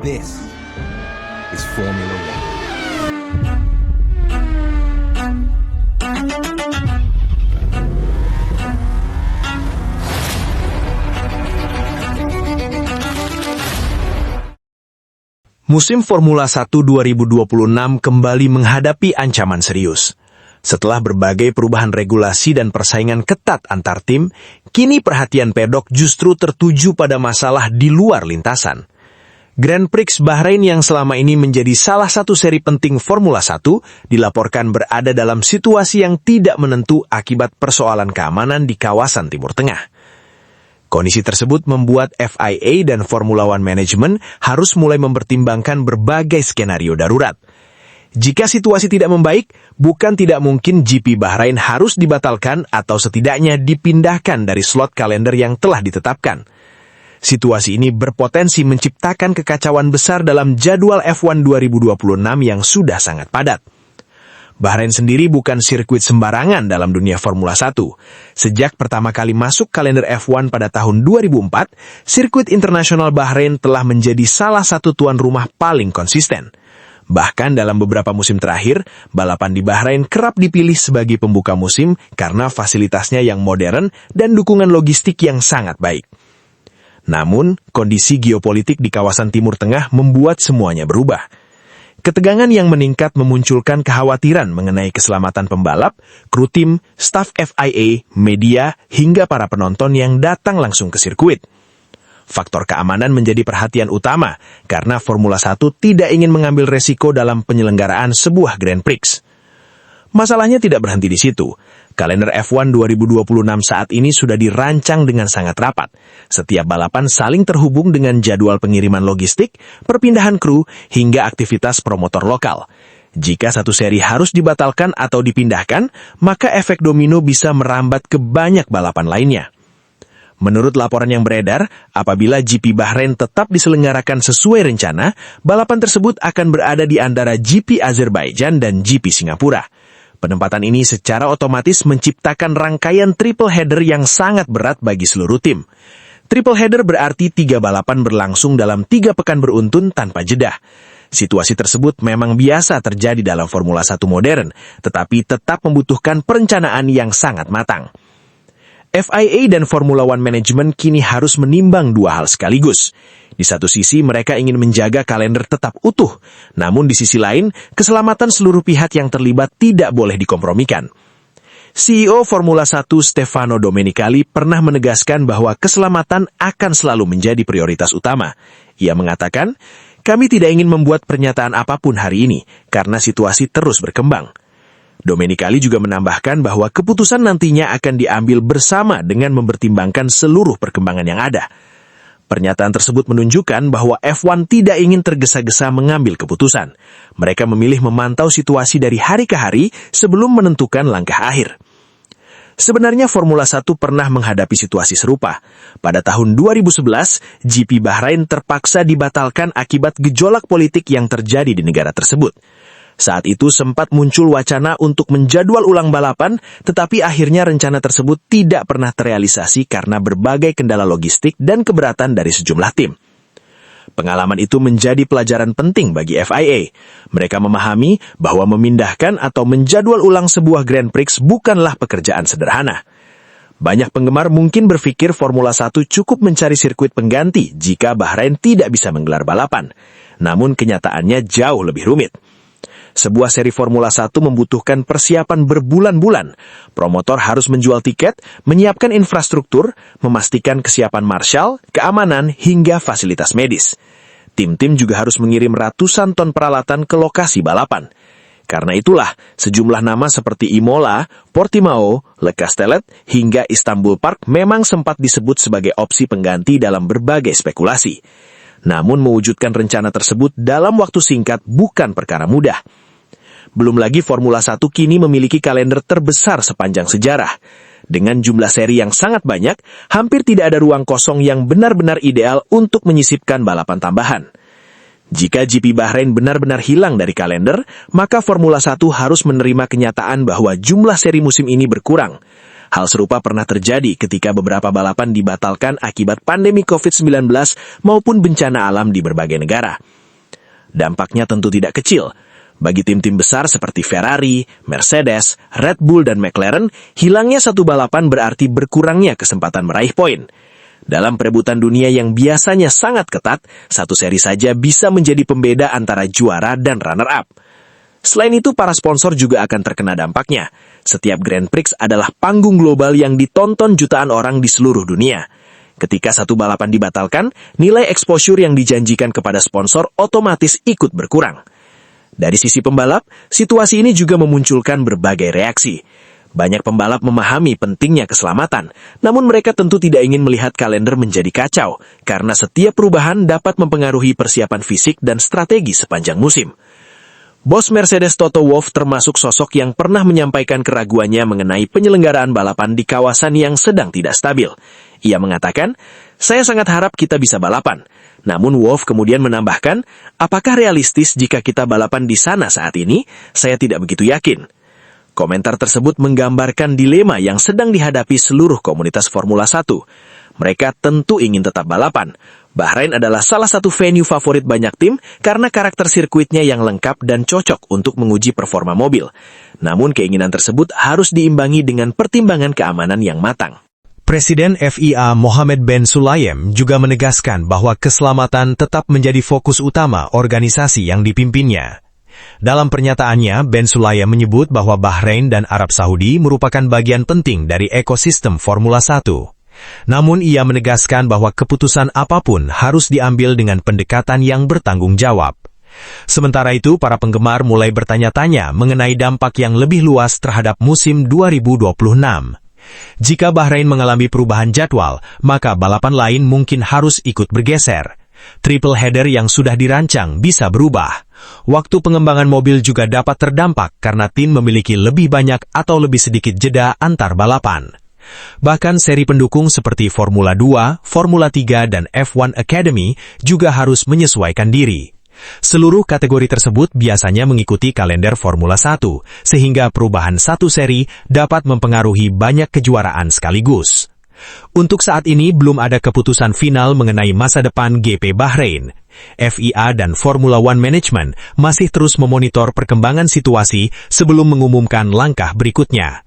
This is Formula One. Musim Formula 1 2026 kembali menghadapi ancaman serius. Setelah berbagai perubahan regulasi dan persaingan ketat antar tim, kini perhatian pedok justru tertuju pada masalah di luar lintasan. Grand Prix Bahrain yang selama ini menjadi salah satu seri penting Formula 1 dilaporkan berada dalam situasi yang tidak menentu akibat persoalan keamanan di kawasan Timur Tengah. Kondisi tersebut membuat FIA dan Formula One Management harus mulai mempertimbangkan berbagai skenario darurat. Jika situasi tidak membaik, bukan tidak mungkin GP Bahrain harus dibatalkan atau setidaknya dipindahkan dari slot kalender yang telah ditetapkan. Situasi ini berpotensi menciptakan kekacauan besar dalam jadwal F1 2026 yang sudah sangat padat. Bahrain sendiri bukan sirkuit sembarangan dalam dunia Formula 1. Sejak pertama kali masuk kalender F1 pada tahun 2004, sirkuit internasional Bahrain telah menjadi salah satu tuan rumah paling konsisten. Bahkan dalam beberapa musim terakhir, balapan di Bahrain kerap dipilih sebagai pembuka musim karena fasilitasnya yang modern dan dukungan logistik yang sangat baik. Namun, kondisi geopolitik di kawasan Timur Tengah membuat semuanya berubah. Ketegangan yang meningkat memunculkan kekhawatiran mengenai keselamatan pembalap, kru tim, staf FIA, media, hingga para penonton yang datang langsung ke sirkuit. Faktor keamanan menjadi perhatian utama karena Formula 1 tidak ingin mengambil resiko dalam penyelenggaraan sebuah Grand Prix. Masalahnya tidak berhenti di situ. Kalender F1 2026 saat ini sudah dirancang dengan sangat rapat. Setiap balapan saling terhubung dengan jadwal pengiriman logistik, perpindahan kru, hingga aktivitas promotor lokal. Jika satu seri harus dibatalkan atau dipindahkan, maka efek domino bisa merambat ke banyak balapan lainnya. Menurut laporan yang beredar, apabila GP Bahrain tetap diselenggarakan sesuai rencana, balapan tersebut akan berada di antara GP Azerbaijan dan GP Singapura. Penempatan ini secara otomatis menciptakan rangkaian triple header yang sangat berat bagi seluruh tim. Triple header berarti 3 balapan berlangsung dalam 3 pekan beruntun tanpa jeda. Situasi tersebut memang biasa terjadi dalam Formula 1 modern, tetapi tetap membutuhkan perencanaan yang sangat matang. FIA dan Formula One Management kini harus menimbang 2 hal sekaligus. Di satu sisi mereka ingin menjaga kalender tetap utuh, namun di sisi lain, keselamatan seluruh pihak yang terlibat tidak boleh dikompromikan. CEO Formula 1 Stefano Domenicali pernah menegaskan bahwa keselamatan akan selalu menjadi prioritas utama. Ia mengatakan, "Kami tidak ingin membuat pernyataan apapun hari ini, karena situasi terus berkembang." Domenicali juga menambahkan bahwa keputusan nantinya akan diambil bersama dengan mempertimbangkan seluruh perkembangan yang ada. Pernyataan tersebut menunjukkan bahwa F1 tidak ingin tergesa-gesa mengambil keputusan. Mereka memilih memantau situasi dari hari ke hari sebelum menentukan langkah akhir. Sebenarnya Formula 1 pernah menghadapi situasi serupa. Pada tahun 2011, GP Bahrain terpaksa dibatalkan akibat gejolak politik yang terjadi di negara tersebut. Saat itu sempat muncul wacana untuk menjadwal ulang balapan, tetapi akhirnya rencana tersebut tidak pernah terrealisasi karena berbagai kendala logistik dan keberatan dari sejumlah tim. Pengalaman itu menjadi pelajaran penting bagi FIA. Mereka memahami bahwa memindahkan atau menjadwal ulang sebuah Grand Prix bukanlah pekerjaan sederhana. Banyak penggemar mungkin berpikir Formula 1 cukup mencari sirkuit pengganti jika Bahrain tidak bisa menggelar balapan. Namun kenyataannya jauh lebih rumit. Sebuah seri Formula 1 membutuhkan persiapan berbulan-bulan. Promotor harus menjual tiket, menyiapkan infrastruktur, memastikan kesiapan marshal, keamanan, hingga fasilitas medis. Tim-tim juga harus mengirim ratusan ton peralatan ke lokasi balapan. Karena itulah, sejumlah nama seperti Imola, Portimao, Le Castellet, hingga Istanbul Park memang sempat disebut sebagai opsi pengganti dalam berbagai spekulasi. Namun mewujudkan rencana tersebut dalam waktu singkat bukan perkara mudah. Belum lagi Formula 1 kini memiliki kalender terbesar sepanjang sejarah. Dengan jumlah seri yang sangat banyak, hampir tidak ada ruang kosong yang benar-benar ideal untuk menyisipkan balapan tambahan. Jika GP Bahrain benar-benar hilang dari kalender, maka Formula 1 harus menerima kenyataan bahwa jumlah seri musim ini berkurang. Hal serupa pernah terjadi ketika beberapa balapan dibatalkan akibat pandemi COVID-19 maupun bencana alam di berbagai negara. Dampaknya tentu tidak kecil. Bagi tim-tim besar seperti Ferrari, Mercedes, Red Bull, dan McLaren, hilangnya satu balapan berarti berkurangnya kesempatan meraih poin. Dalam perebutan dunia yang biasanya sangat ketat, satu seri saja bisa menjadi pembeda antara juara dan runner-up. Selain itu, para sponsor juga akan terkena dampaknya. Setiap Grand Prix adalah panggung global yang ditonton jutaan orang di seluruh dunia. Ketika satu balapan dibatalkan, nilai exposure yang dijanjikan kepada sponsor otomatis ikut berkurang. Dari sisi pembalap, situasi ini juga memunculkan berbagai reaksi. Banyak pembalap memahami pentingnya keselamatan, namun mereka tentu tidak ingin melihat kalender menjadi kacau, karena setiap perubahan dapat mempengaruhi persiapan fisik dan strategi sepanjang musim. Bos Mercedes Toto Wolff termasuk sosok yang pernah menyampaikan keraguannya mengenai penyelenggaraan balapan di kawasan yang sedang tidak stabil. Ia mengatakan, "Saya sangat harap kita bisa balapan." Namun Wolff kemudian menambahkan, "Apakah realistis jika kita balapan di sana saat ini? Saya tidak begitu yakin." Komentar tersebut menggambarkan dilema yang sedang dihadapi seluruh komunitas Formula 1. Mereka tentu ingin tetap balapan. Bahrain adalah salah satu venue favorit banyak tim karena karakter sirkuitnya yang lengkap dan cocok untuk menguji performa mobil. Namun keinginan tersebut harus diimbangi dengan pertimbangan keamanan yang matang. Presiden FIA Mohammed bin Sulayem juga menegaskan bahwa keselamatan tetap menjadi fokus utama organisasi yang dipimpinnya. Dalam pernyataannya, bin Sulayem menyebut bahwa Bahrain dan Arab Saudi merupakan bagian penting dari ekosistem Formula 1. Namun ia menegaskan bahwa keputusan apapun harus diambil dengan pendekatan yang bertanggung jawab. Sementara itu, para penggemar mulai bertanya-tanya mengenai dampak yang lebih luas terhadap musim 2026. Jika Bahrain mengalami perubahan jadwal, maka balapan lain mungkin harus ikut bergeser. Triple header yang sudah dirancang bisa berubah. Waktu pengembangan mobil juga dapat terdampak karena tim memiliki lebih banyak atau lebih sedikit jeda antar balapan. Bahkan seri pendukung seperti Formula 2, Formula 3, dan F1 Academy juga harus menyesuaikan diri. Seluruh kategori tersebut biasanya mengikuti kalender Formula 1, sehingga perubahan satu seri dapat mempengaruhi banyak kejuaraan sekaligus. Untuk saat ini belum ada keputusan final mengenai masa depan GP Bahrain. FIA dan Formula One Management masih terus memonitor perkembangan situasi sebelum mengumumkan langkah berikutnya.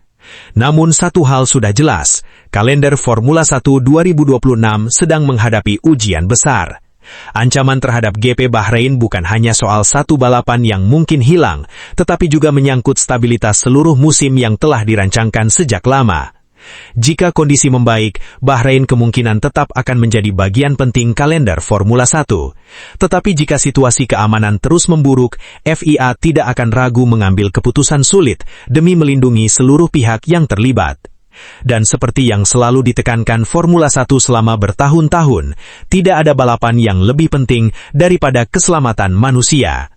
Namun satu hal sudah jelas, kalender Formula 1 2026 sedang menghadapi ujian besar. Ancaman terhadap GP Bahrain bukan hanya soal satu balapan yang mungkin hilang, tetapi juga menyangkut stabilitas seluruh musim yang telah dirancangkan sejak lama. Jika kondisi membaik, Bahrain kemungkinan tetap akan menjadi bagian penting kalender Formula 1. Tetapi jika situasi keamanan terus memburuk, FIA tidak akan ragu mengambil keputusan sulit demi melindungi seluruh pihak yang terlibat. Dan seperti yang selalu ditekankan Formula 1 selama bertahun-tahun, tidak ada balapan yang lebih penting daripada keselamatan manusia.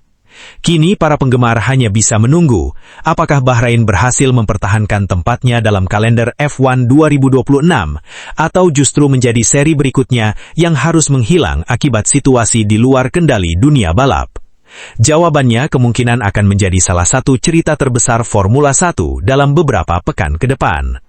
Kini para penggemar hanya bisa menunggu, apakah Bahrain berhasil mempertahankan tempatnya dalam kalender F1 2026, atau justru menjadi seri berikutnya yang harus menghilang akibat situasi di luar kendali dunia balap. Jawabannya kemungkinan akan menjadi salah satu cerita terbesar Formula 1 dalam beberapa pekan ke depan.